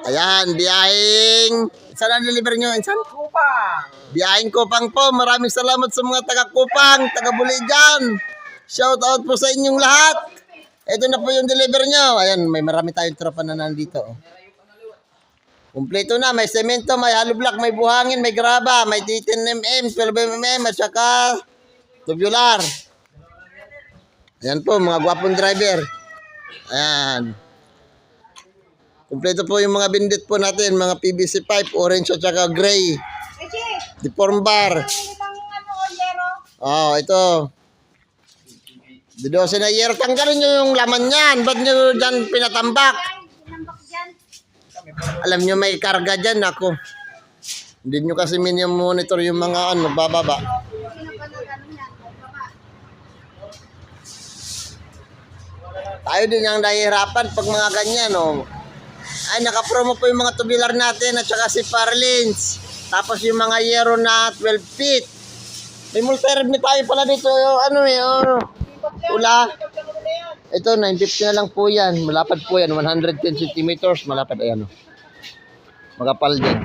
Ayan, biyahing. Saan ang deliver nyo? Saan? Kupang. Biyahing Kupang po. Maraming salamat sa mga taga-Kupang, taga-Buli dyan. Shout out po sa inyong lahat. Ito na po yung deliver nyo. Ayan, may marami tayong tropa na nandito. Kumpleto na. May semento, may hollow block, may buhangin, may graba, may 10mm, 12mm, at saka tubular. Ayan po, mga gwapong driver. Ayan. Kumpleto po yung mga bindit po natin, mga PVC pipe, orange at saka gray. Deform bar. Oh, ito. Didose na year. Tanggalin nyo yung laman yan. Ba't nyo dyan pinatambak? Alam nyo may karga dyan ako. Hindi nyo kasi monitor yung mga bababa. Tayo din ang nahihirapan pag mga ganyan, oh. Ay, nakapromo po yung mga tubular natin at saka si Parlins. Tapos yung mga yero na 12 feet. May multi-rev tayo pala dito. Ula. Ito, 950 na lang po yan. Malapad po yan. 110 centimeters. Malapad, ayan. Magapal din.